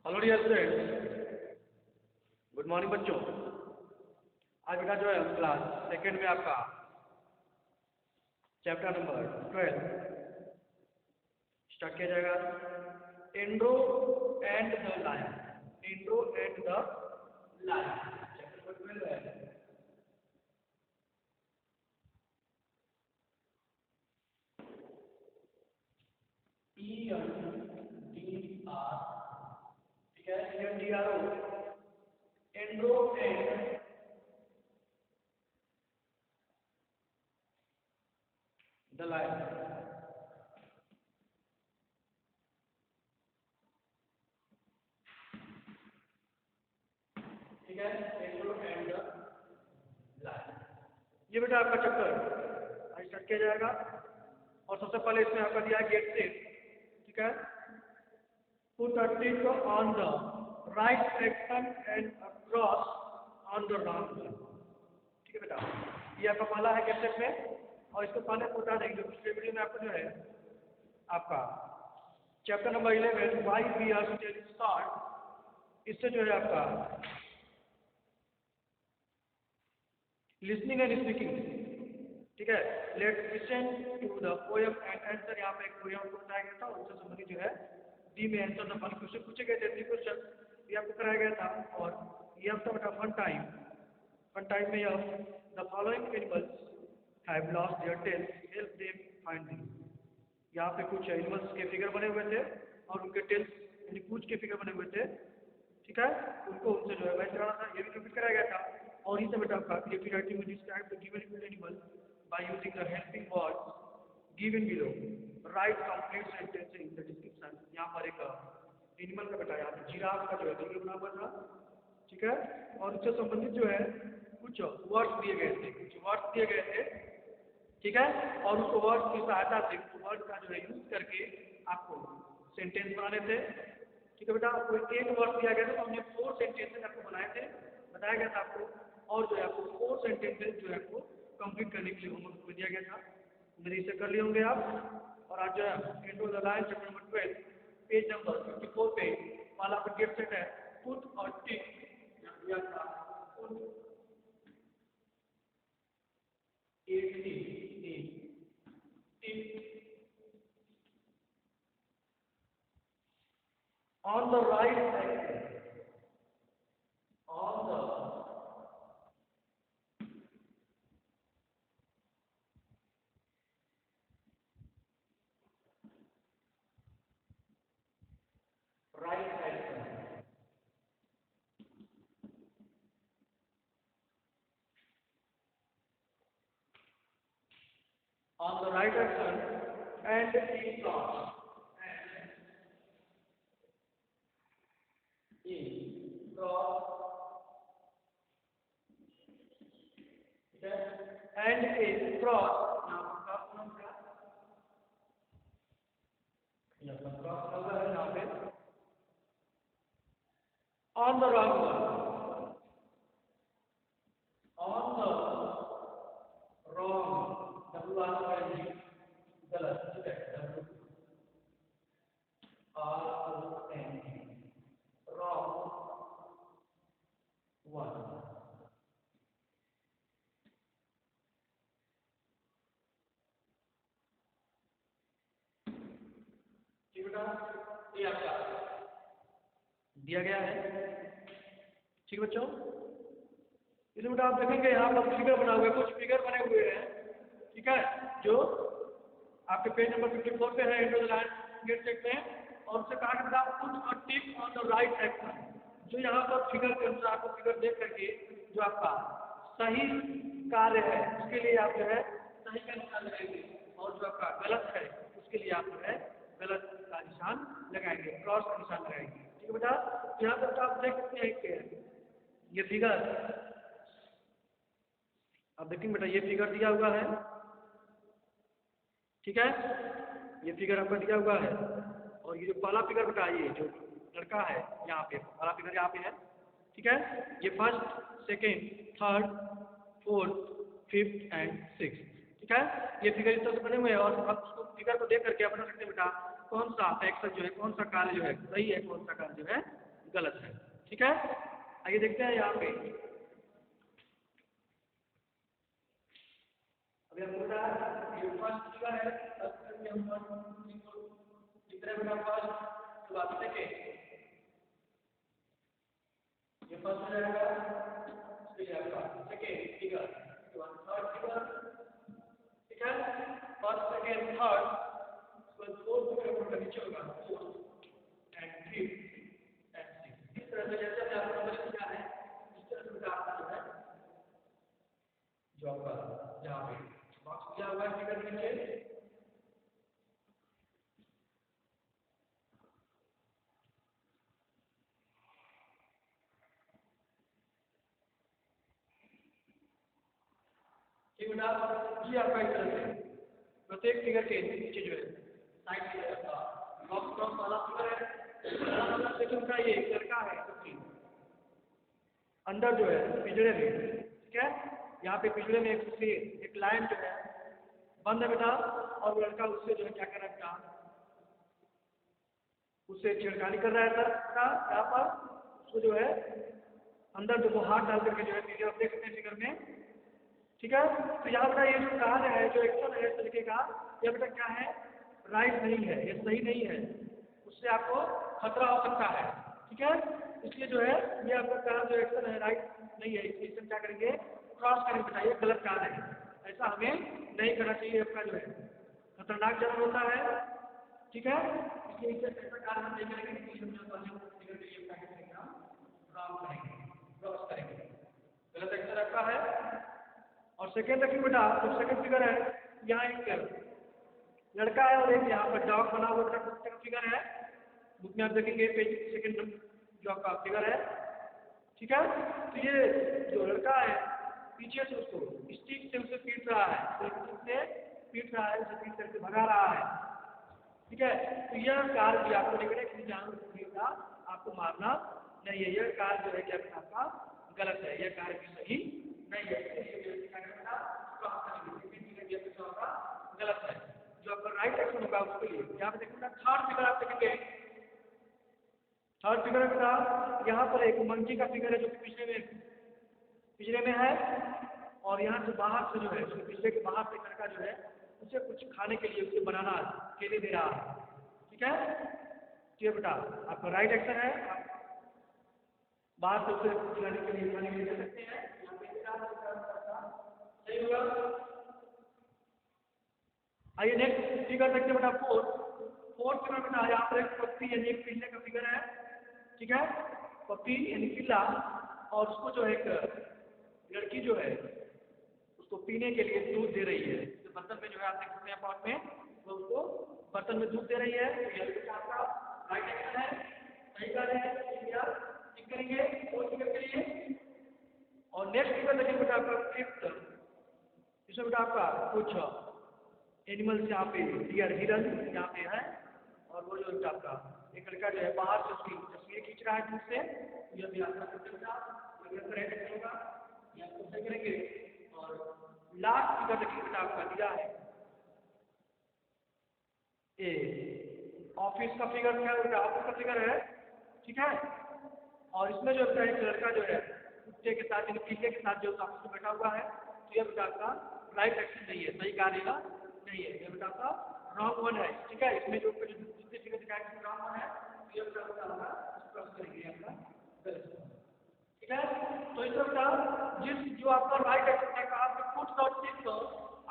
Hello dear students, good morning बच्चों। आज बेटा जो है क्लास सेकेंड में आपका चैप्टर नंबर 12 स्टार्ट किया जाएगा। Andro and the lion. Andro and the lion chapter number 12 है। ENDR, ठीक है, ENDRO, Andro and the lion. ठीक है, एंड्रो एंड द लायन, ये बेटा आपका चैप्टर आज स्टार्ट किया जाएगा। और सबसे पहले इसमें आपका दिया है गेट से, ठीक है। Put a tick on the right action and a cross on the wrong one. ठीक है बेटा, ये आपका पहला है गेट सेट में। और इसको पहले बता देंगे पिछले वीडियो में आपको जो है आपका chapter number 11 why we are still start, इससे जो है आपका लिसनिंग एंड स्पीकिंग, ठीक है। Let listen to the poem and answer, यहाँ पे एक पोएम को बताया गया था, उससे संबंधित जो है डी में आंसर द फॉलोइंग क्वेश्चन पूछे गए थे। 3 क्वेश्चन ये आपको कराया गया था। और ये आपका बेटा फन टाइम में यह the following animals have lost their tales, help them find this. यहाँ पे कुछ एनिमल्स के फिगर बने हुए थे और उनके टेल्स यानी पूंछ के फिगर बने हुए थे, ठीक है। उनको उनसे जो है मैच कराना था, ये भी कंप्लीट कराया गया था। और इसे बेटा आपका क्रिएटिव राइटिंग में describe the given animal by using the helping words given below. Write complete sentence in the description. यहाँ पर एक एनिमल का बेटा यहाँ पे जिराफ का जो है फिगर बना हुआ था, ठीक है। और उससे संबंधित जो है कुछ वर्ड्स दिए गए थे, ठीक है। और उस वर्ड की सहायता से उस वर्ड का जो है यूज करके आपको सेंटेंस बनाने थे, ठीक है बेटा। आपको एक वर्ड दिया गया था तो हमने 4 सेंटेंसेस आपको बनाए थे, बताया गया था आपको। और जो है आपको 4 सेंटेंसेस जो है आपको कंप्लीट करने के लिए होमवर्क में दिया गया था, मेरे इसे कर लिए होंगे आप। और आज जो है Andro the lion chapter number 12 page number 54 पे वाला आपका गेट सेट है पुट और टिक दिया था। on the right axis, on the right axis, on the right axis and in cross, and in cross, now cross number, yes, cross number है यहाँ पे on the wrong one, on the wrong, W-R-O-N-G, गलत, ठीक है, W-R-O-N-G, wrong one, ठीक बेटा, ये आपका दिया गया है, ठीक बच्चों। इसमें बेटा आप देखेंगे यहाँ पर फिगर बना हुआ है, कुछ फिगर बने हुए हैं, ठीक है, जो आपके पेज नंबर 54 पे है Andro the lion get set में। और उससे कहा कि बेटा put a tick on the right action, जो यहाँ पर फिगर के अनुसार आपको फिगर देख करके जो आपका सही कार्य है उसके लिए आप जो है सही का निशान लगाएंगे, और जो आपका गलत है उसके लिए आप जो है गलत का निशान लगाएंगे, क्रॉस का निशान लगाएंगे, ठीक है बेटा। यहाँ पर आप देख सकते हैं कि ये फिगर आप देखेंगे बेटा, ये फिगर दिया हुआ है, ठीक है, ये फिगर आपका दिया हुआ है। और ये जो पहला फिगर बेटा ये जो लड़का है यहाँ पे पहला फिगर यहाँ पे है, ठीक है। ये first, second, third, fourth, fifth and six, ठीक है। ये फिगर इस तरह से बने हुए हैं। और अब उसको फिगर को देख करके आप बता सकते हैं बेटा कौन सा एक्शन जो है, कौन सा कार्य जो है सही है, कौन सा कार्य जो है गलत है। ठीक है, आइए देखते हैं यहाँ पे। अभी आपको बता ये फर्स्ट फिगर है, फर्स्ट फिगर में हम कितने बना फर्स्ट, तो बात सेकेंड, ये फर्स्ट हो जाएगा, फिर आपका सेकेंड फिगर, तो थर्ड फिगर। ठीक है, फर्स्ट सेकेंड थर्ड, उसके बाद फोर्थ फिगर का नीचे होगा fourth and fifth and sixth. इस तरह से जैसे हमने आपको नंबर किया है इस तरह से आपका जो है जो आपका यहाँ पे बॉक्स दिया हुआ है फिगर के नीचे, ठीक बेटा, ये आपका इस तरह से प्रत्येक फिगर के नीचे जो है साइड में आपका बॉक्स क्रॉस वाला फिगर है। मतलब देखिए उनका ये एक लड़का है अंदर जो है पिंजरे में। ठीक है, यहाँ पे पिंजरे में एक लायन जो है बंद है बेटा, और वो लड़का उससे जो है क्या कर रहा है बेटा, उससे छेड़खानी कर रहा है बेटा। यहाँ पर उसको जो है अंदर जो वो हाथ डाल करके जो है पिंजरे देख सकते हैं फिगर में। ठीक है, तो यहाँ बेटा ये जो कहा है जो एक्शन है इस तरीके का, ये बेटा क्या है, राइट नहीं है, ये सही नहीं है, उससे आपको खतरा हो सकता है। ठीक है, इसलिए जो है ये आपका कहा जो एक्शन है राइट नहीं है, इसलिए इसमें क्या करेंगे, क्रॉस करेंगे बेटा, ये गलत कार्य है, ऐसा हमें नहीं करना चाहिए, आपका जो है खतरनाक जन्म होता है। ठीक है, इसलिए इसे ऐसा कार्य हम नहीं करेंगे, इसलिए हम जो क्या करेंगे, क्रॉस करेंगे, क्रॉस करेंगे, गलत एक्शन आपका है। और सेकेंड देखिए बेटा, जो सेकेंड फिगर है यहाँ एक लड़का है और एक यहाँ पर डॉग बना हुआ बेटा कुत्ते का फिगर है, बुक में आप देखेंगे पेज सेकेंड जो आपका फिगर है। ठीक है, तो ये जो लड़का है पीछे से उसको स्टिक से उसे पीट रहा है, तो स्टिक से पीट रहा है, उसे पीट करके भगा रहा है। ठीक है, तो यह कार्य भी आपको नहीं करेगा, किसी जानवर को आपको मारना नहीं है, यह कार्य जो है क्या आपका गलत है, यह कार्य भी सही नहीं है, गलत है। जो आपका राइट एक्शन होगा उसके लिए यहाँ पे देखिए थर्ड फिगर आप देखेंगे, थर्ड फिगर का यहाँ पर एक मंकी का फिगर है जो कि पिछले में है, और यहाँ से बाहर से जो है पिछले के बाहर से लड़का जो है उसे कुछ खाने के लिए उसे बनाना केले दे रहा है। ठीक है, ये बेटा आपका राइट एक्शन है, आप बाहर से उसे खिलाने के लिए खाने के लिए दे सकते हैं, सही होगा। आइए नेक्स्ट फिगर देखते हैं बेटा फोर्थ फिगर बेटा, यहाँ पर एक पप्पी यानी एक पिल्ले का फिगर है। ठीक है, पप्पी यानी पिल्ला, और उसको जो है एक लड़की जो है उसको पीने के लिए दूध दे रही है, तो बर्तन में जो है आप देख सकते हैं पॉट में, वो उसको बर्तन में दूध दे रही है, तो यह आपका राइट एक्शन है, सही कार्य है, ठीक करेंगे फोर्थ फिगर के लिए। और नेक्स्ट फिगर देखिए बेटा आपका फिफ्थ, इसमें बेटा आपका कुछ एनिमल्स यहाँ पे डियर हिरन यहाँ पे है, और वो जो आपका एक लड़का जो है बाहर से उसकी तस्वीर खींच रहा है दूर से, यह भी आपका करेक्ट होगा, ये आपको सही करेंगे। और लास्ट फिगर देखिए बेटा आपका दिया है ए ऑफिस का फिगर है, बेटा ऑफिस का फिगर है। ठीक है, और इसमें जो है एक लड़का जो है कुत्ते के साथ यानी पिल्ले के साथ जो ऑफिस में बैठा हुआ है, तो यह बेटा आपका राइट एक्शन नहीं है, सही कार्य का नहीं है, यह बेटा आपका रॉन्ग वन है। ठीक है, इसमें जो दूसरे फिगर दिखाया रॉन्ग वन है, तो यह बेटा आपका क्रॉस करेंगे आपका गलत। ठीक है, तो इस तरह जिस जो आपका राइट एक्शन है कहा कि पुट डॉट सिक्स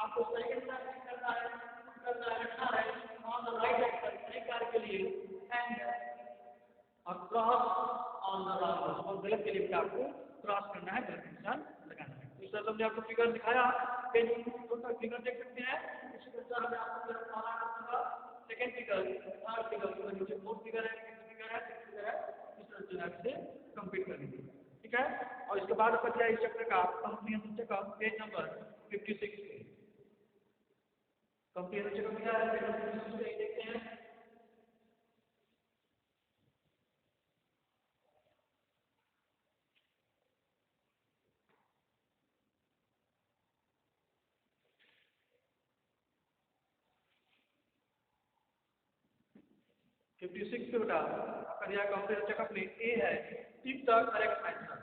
आपको सही करना है, पुट करना है, रखना है ऑन द राइट एक्शन सही कार्य के लिए, and cross on the wrong और गलत के लिए आपको क्रॉस करना है, गलत निशान लगाना है। इस तरह हमने आपको फिगर दिखाया, पेज टोटल फिगर देख सकते हैं, उसी प्रकार हमने आपको सेकंड फिगर, थर्ड फिगर, नीचे फोर्थ फिगर है, फिफ्थ फिगर है, सिक्स्थ फिगर है, इस तरह से कंप्लीट कर लीजिए। ठीक है, और इसके बाद आपका क्या इस चैप्टर का कॉम्प्रिहेंसिव का पेज नंबर 56 पे कॉम्प्रिहेंसिव का क्या है, पेज नंबर 56 पे देखते हैं। 56 पे बेटा आपका दिया कंप्यूटर चेकअप में ए है, टिक द करेक्ट आंसर।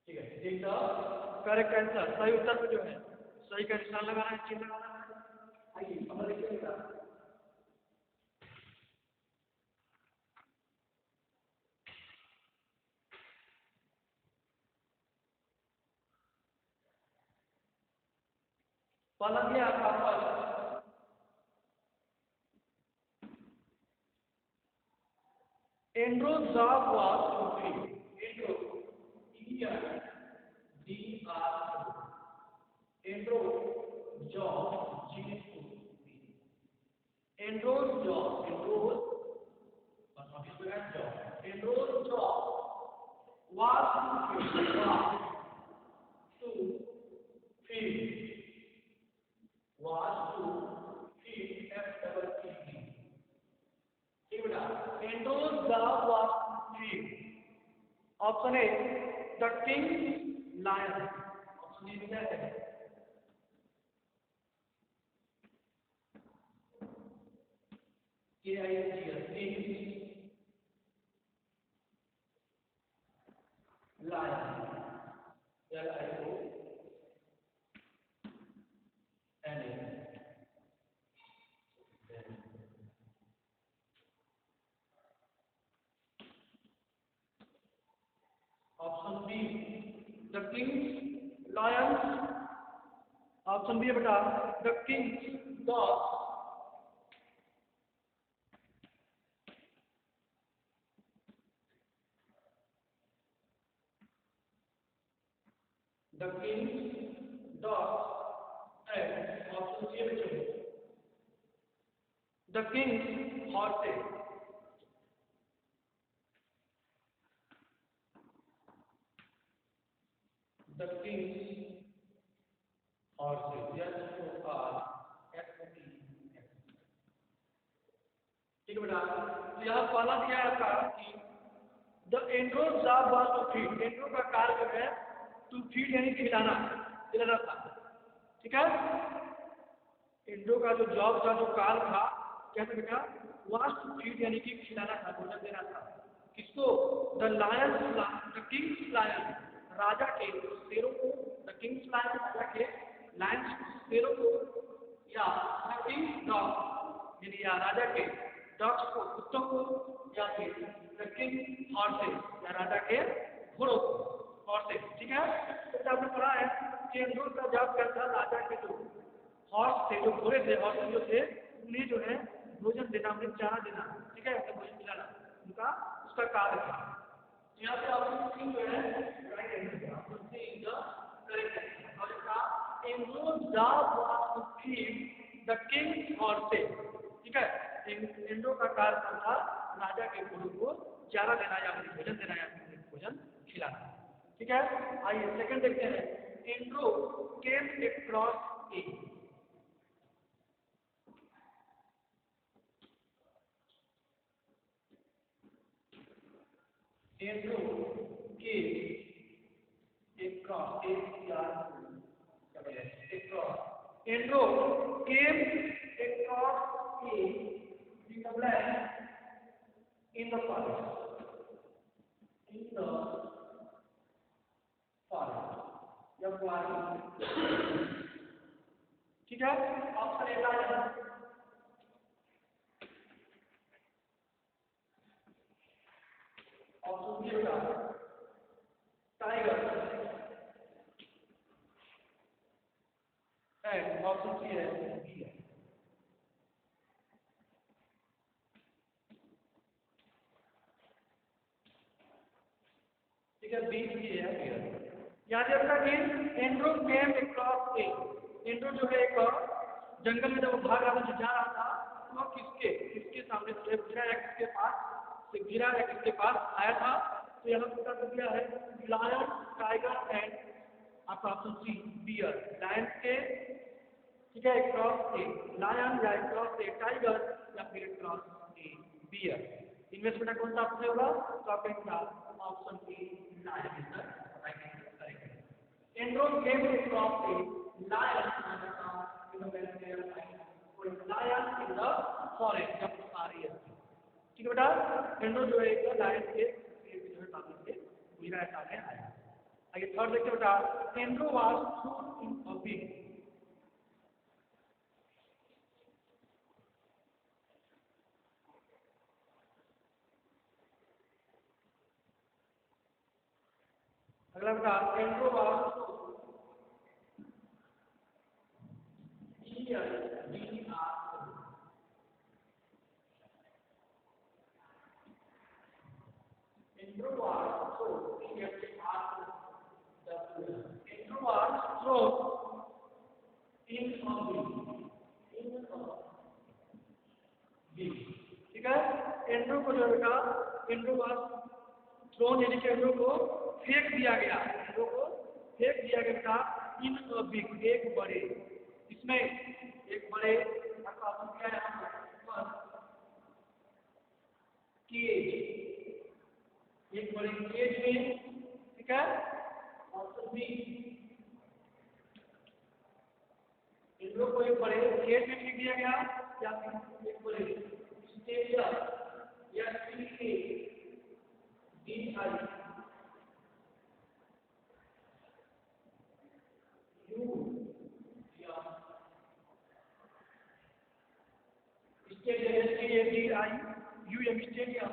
ठीक है, टिक द करेक्ट आंसर, सही उत्तर पे जो है सही का निशान लगाना है, चिन्ह लगाना है। आइए अब देखिएगा, पहला दिया आपका Androcles job was to feed Andro Andro job Androcles job Androcles job was to feed was to feed FEED. ठीक बेटा, Andrew's job was to feed. Option A, the king's lion. Option A क्या है? King's lion. Option B, the king's lions. Option B बेटा, the king's dogs. The king's dogs. And option C बच्चों, the king's horses. The king's horses. H-O-R-S-E-S. ठीक है बेटा, तो यहाँ पहला दिया है आपका कि the Androcles job was to feed, Andro का कार्य जो है टू फीड यानी खिलाना था। ठीक है, एंड्रो का जो जॉब था, जो कार्य था, क्या था बेटा, वाज टू फीड यानी कि खिलाना था, भोजन देना था। किसको? The lion, the king's lion, राजा के शेरों को, द किंग्स लायन राजा के, लायंस शेरों को, या द किंग्स डॉग यानी या राजा के डॉग्स को, कुत्तों को, या फिर द किंग्स हॉर्सेस या राजा के घोड़ों को, हॉर्सेस। ठीक है, तो आपने पढ़ा है कि एंड्रो का जॉब क्या था, राजा के जो हॉर्स थे, जो घोड़े थे, हॉर्स जो थे, उन्हें जो है भोजन देना, उन्हें चारा देना, ठीक है, उन्हें भोजन दिलाना उनका उसका कार्य था। यहाँ पे ऑप्शन सी जो है right answer, option C is the correct answer. और इसका Androcles job was to feed the king's horses. ठीक है, एंड्रो का कार्य था राजा के घोड़ों को चारा देना या उन्हें भोजन देना या उन्हें भोजन खिलाना। ठीक है, आइए सेकंड देखते हैं। Andro came across a, Andro came across Andro came across a in the land, in the forest, या forest। ठीक है, ऑप्शन ए है, ऑप्शन बी होगा टाइगर, एंड ऑप्शन सी है बी है। ठीक है, बी भी है। याद रखना कि Andrew came across a, Andrew जो है एक जंगल में जब भाग रहा था, जा रहा था, तो किसके सामने से गिराएक्स के पास गिराएक्स के पास आया था। तो यहाँ पर कर दिया है लायन, टाइगर एंड आपका ऑप्शन सी बियर, लायन के ठीक है, क्रॉस ए लायन या क्रॉस ए टाइगर या फिर क्रॉस ए बियर। इनमें से बेटा कौन सा ऑप्शन होगा? तो आपका option a lion is the right answer correct. Andro came across a lion lion in the forest जब आ रही है। ठीक है बेटा, एंड्रो जो है एक लायन के जो है सामने से गुजरा है, सामने आया। आगे थर्ड देखते बेटा, Andro was thrown in a big. अगला बेटा, एंड्रो वाज ठीक है, एंड्रो को जो बेटा एंड्रो वाज थ्रोन यानी कि एंड्रो को फेंक दिया गया, एंड्रो को फेंक दिया गया बेटा इन अ बिग एक बड़े, इसमें एक बड़े आपका ऑप्शन क्या है केज, एक बड़े केज में। ठीक है, ऑप्शन बी एंड्रो को एक बड़े केज में फेंक दिया गया या फिर एक बड़े स्टेडियम या डी आई यू या stadium D I U M stadium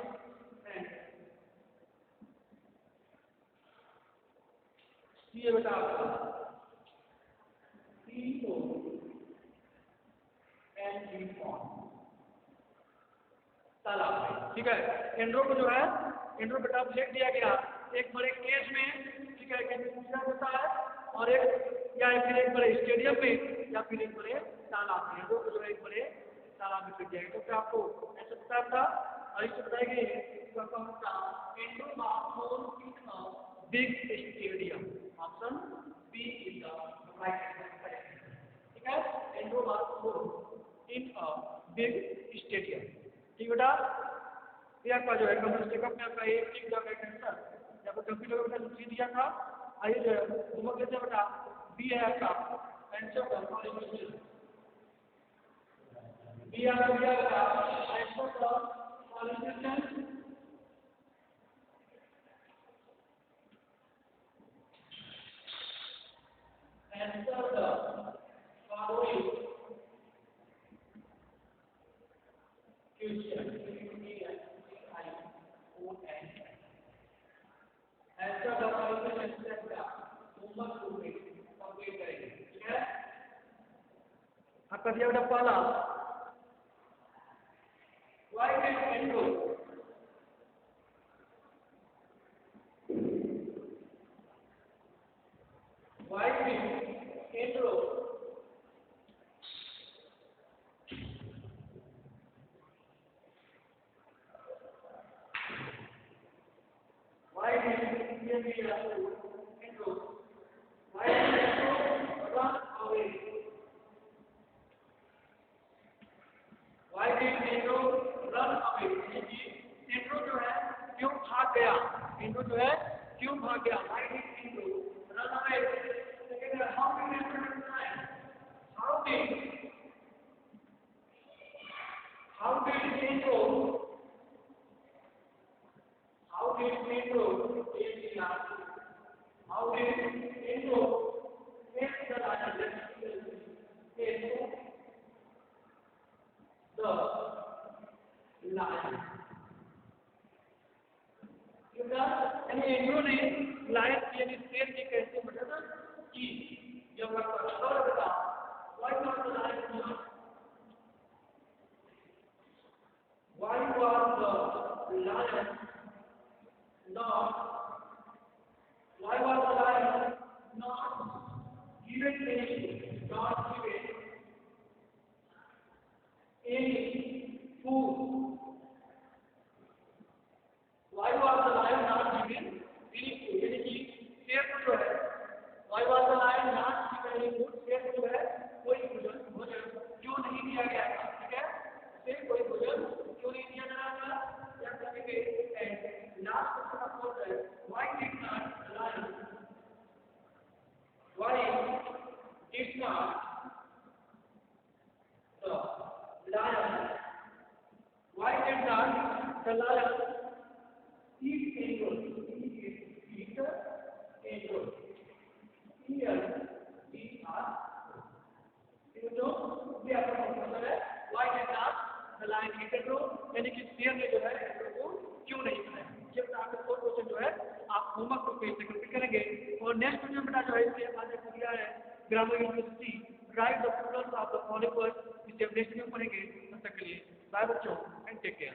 and C है बेटा आपका सी ओ एन जी फॉर्म तालाब में। ठीक है, एंड्रो को जो है एंड्रो बेटा फेंक दिया गया एक बड़े केज में। ठीक है, केज में होता है और एक या फिर एक बड़े स्टेडियम में या फिर एक बड़े तालाब में। एंड्रो को जो है एक बड़े तालाब में फेंक दिया गया। तो क्या आपको ऐसा पता था? और इससे बताया गया Andro was in a big stadium. Option B is the right answer. ठीक है, Andro was in a big stadium. ठीक बेटा, ये आपका जो है कंप्यूटर चेकअप में आपका एक ठीक जगह का आंसर या फिर कंप्यूटर का सी दिया था। आइए जो है होमवर्क लेते हैं बेटा, बी है आपका आंसर द फॉलोइंग बी आपका दिया बेटा answer the following answer the following question. Answer the following question का होमवर्क ग्रुप में कंप्लीट करेंगे। ठीक है, आपका दिया बेटा पहला, why did Andrew why did Andrew why did Andrew why did Andrew run away? Why did Andrew run away? Andrew जो है क्यों भाग गया? Andrew जो है क्यों भाग गया? Why did Andrew run away? How did Andrew decide? How did Andrew how did Andrew how did Andrew face the lion? The lion. यानी एंड्रो ने लायन यानी शेर की कैसे मदद की? जब आपका बता why was the lion not why was the lion not why was the lion not given any not given any food? Why was the lion not given any food? यानी कि शेर को जो है why was the lion not given any food? शेर को जो है कोई भोजन did not the lion eat angle? Eat angle. E-L-E-R. तो ये आपका मतलब है why did not the lion eat a crow? यानी कि शेर ने जो है crow को क्यों नहीं खाया? ये बेटा आपका फोर्थ क्वेश्चन जो है आप होमवर्क को पेज से कंप्लीट करेंगे। और नेक्स्ट क्वेश्चन बेटा जो है इसके बाद आपको दिया है grammar university right the Plurals of the following words, जिसे हम नेक्स्ट में पढ़ेंगे। तब तक के लिए बाय बच्चों एंड टेक केयर।